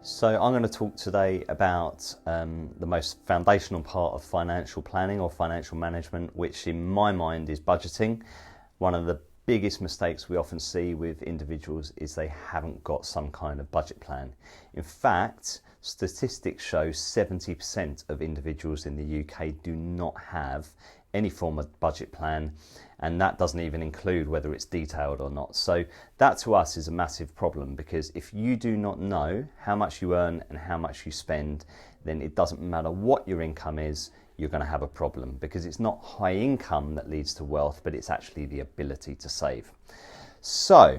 So I'm going to talk today about the most foundational part of financial planning or financial management, which in my mind is budgeting. One of the biggest mistakes we often see with individuals is they haven't got some kind of budget plan. In fact, statistics show 70% of individuals in the UK do not have any form of budget plan, and that doesn't even include whether it's detailed or not. So that to us is a massive problem, because if you do not know how much you earn and how much you spend, then it doesn't matter what your income is, you're going to have a problem, because it's not high income that leads to wealth, but it's actually the ability to save. So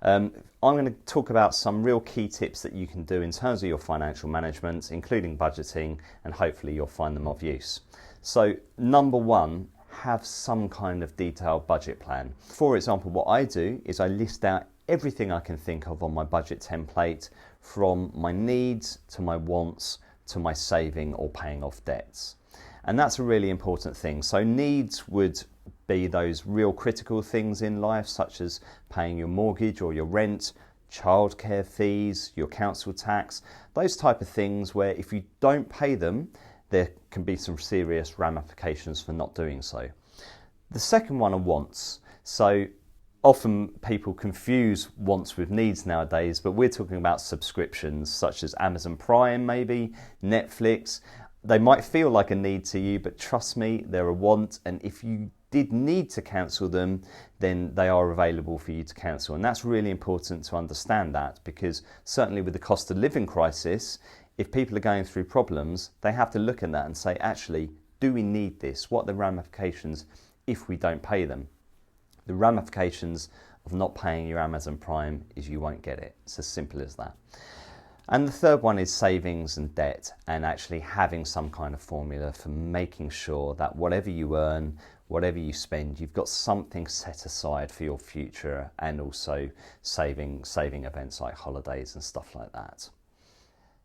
I'm going to talk about some real key tips that you can do in terms of your financial management, including budgeting, and hopefully you'll find them of use. So number one, have some kind of detailed budget plan. For example, what I do is I list out everything I can think of on my budget template, from my needs to my wants to my saving or paying off debts. And that's a really important thing. So needs would be those real critical things in life, such as paying your mortgage or your rent, childcare fees, your council tax, those type of things where if you don't pay them, there can be some serious ramifications for not doing so. The second one are wants. So often people confuse wants with needs nowadays, but we're talking about subscriptions such as Amazon Prime, maybe Netflix. They might feel like a need to you, but trust me, they're a want. And if you did need to cancel them, then they are available for you to cancel. And that's really important to understand that, because certainly with the cost of living crisis, if people are going through problems, they have to look at that and say, actually, do we need this? What are the ramifications if we don't pay them? The ramifications of not paying your Amazon Prime is you won't get it. It's as simple as that. And the third one is savings and debt, and actually having some kind of formula for making sure that whatever you earn, whatever you spend, you've got something set aside for your future, and also saving events like holidays and stuff like that.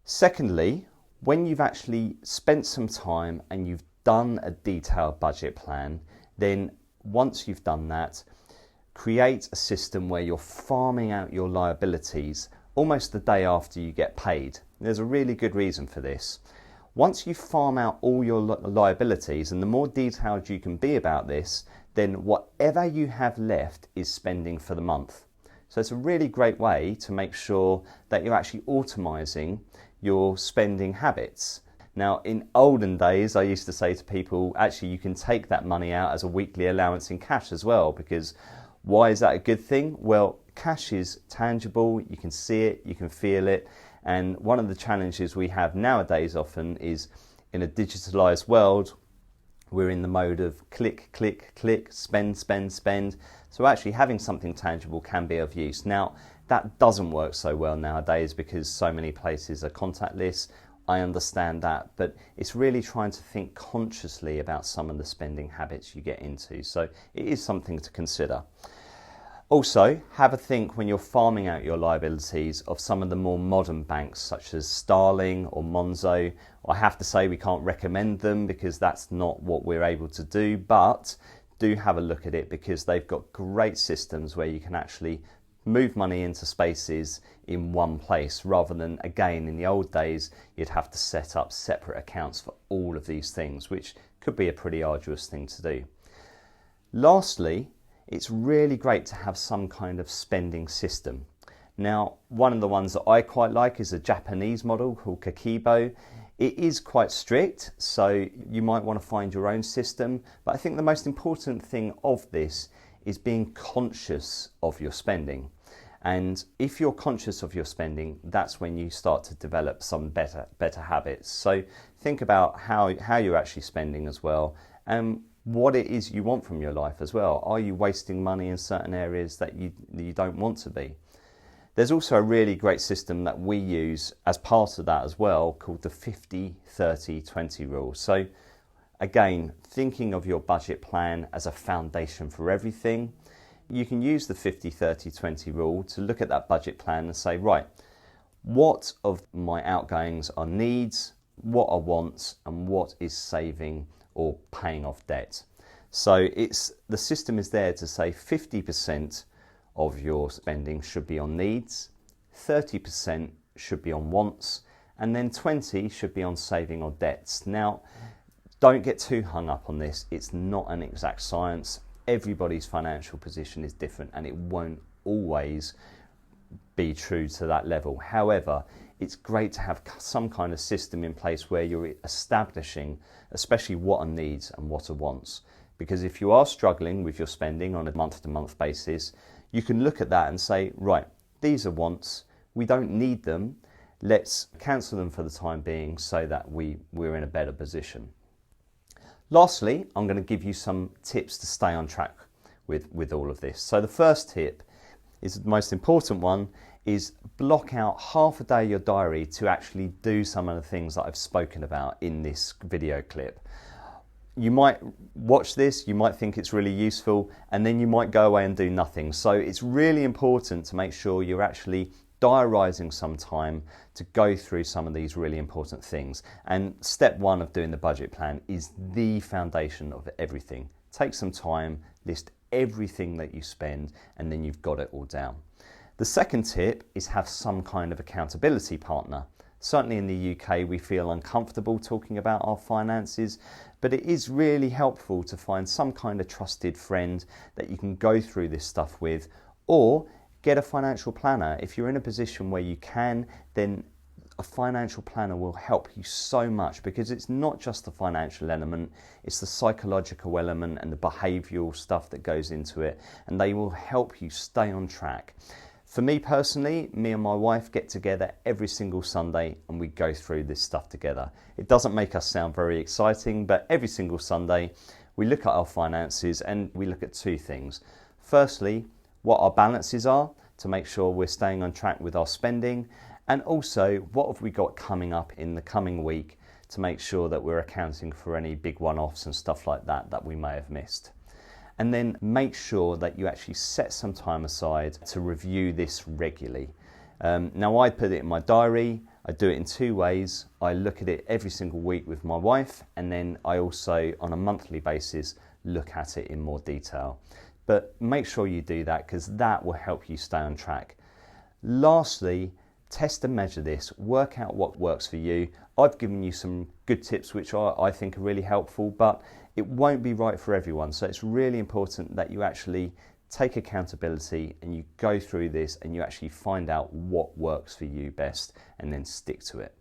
Secondly, when you've actually spent some time and you've done a detailed budget plan, then once you've done that, create a system where you're farming out your liabilities almost the day after you get paid. There's a really good reason for this. Once you farm out all your liabilities, and the more detailed you can be about this, then whatever you have left is spending for the month. So it's a really great way to make sure that you're actually automising your spending habits. Now, in olden days, I used to say to people, actually, you can take that money out as a weekly allowance in cash as well, because why is that a good thing? Well, cash is tangible, you can see it, you can feel it, and one of the challenges we have nowadays often is in a digitalised world, we're in the mode of click, click, click, spend, spend, spend. So actually having something tangible can be of use. Now, that doesn't work so well nowadays because so many places are contactless. I understand that, but it's really trying to think consciously about some of the spending habits you get into. So it is something to consider. Also, have a think when you're farming out your liabilities of some of the more modern banks such as Starling or Monzo. I have to say we can't recommend them because that's not what we're able to do, but do have a look at it because they've got great systems where you can actually move money into spaces in one place, rather than, again, in the old days, you'd have to set up separate accounts for all of these things, which could be a pretty arduous thing to do. Lastly, it's really great to have some kind of spending system. Now, one of the ones that I quite like is a Japanese model called Kakebo. It is quite strict, so you might want to find your own system, but I think the most important thing of this is being conscious of your spending. And if you're conscious of your spending, that's when you start to develop some better habits. So think about how you're actually spending as well, and what it is you want from your life as well. Are you wasting money in certain areas that you don't want to be? There's also a really great system that we use as part of that as well, called the 50-30-20 rule. So again, thinking of your budget plan as a foundation for everything, you can use the 50-30-20 rule to look at that budget plan and say, right, what of my outgoings are needs, what are wants, and what is saving or paying off debt? So the system is there to say 50% of your spending should be on needs, 30% should be on wants, and then 20 should be on saving or debts. Now, don't get too hung up on this. It's not an exact science. Everybody's financial position is different and it won't always be true to that level. However, it's great to have some kind of system in place where you're establishing especially what are needs and what are wants. Because if you are struggling with your spending on a month-to-month basis, you can look at that and say, right, these are wants, we don't need them, let's cancel them for the time being so that we're in a better position. Lastly, I'm going to give you some tips to stay on track with all of this. So the first tip is the most important one, is block out half a day of your diary to actually do some of the things that I've spoken about in this video clip. You might watch this, you might think it's really useful, and then you might go away and do nothing. So it's really important to make sure you're actually diarising some time to go through some of these really important things. And step one of doing the budget plan is the foundation of everything. Take some time, list everything that you spend, and then you've got it all down. The second tip is have some kind of accountability partner. Certainly in the UK, we feel uncomfortable talking about our finances, but it is really helpful to find some kind of trusted friend that you can go through this stuff with, or get a financial planner. If you're in a position where you can, then a financial planner will help you so much, because it's not just the financial element, it's the psychological element and the behavioural stuff that goes into it, and they will help you stay on track. For me personally, me and my wife get together every single Sunday and we go through this stuff together. It doesn't make us sound very exciting, but every single Sunday we look at our finances and we look at two things. Firstly, what our balances are to make sure we're staying on track with our spending, and also what have we got coming up in the coming week to make sure that we're accounting for any big one-offs and stuff like that that we may have missed. And then make sure that you actually set some time aside to review this regularly. Now, I put it in my diary. I do it in two ways. I look at it every single week with my wife, and then I also, on a monthly basis, look at it in more detail. But make sure you do that, because that will help you stay on track. Lastly, test and measure this. Work out what works for you. I've given you some good tips which I think are really helpful, but it won't be right for everyone. So it's really important that you actually take accountability and you go through this and you actually find out what works for you best and then stick to it.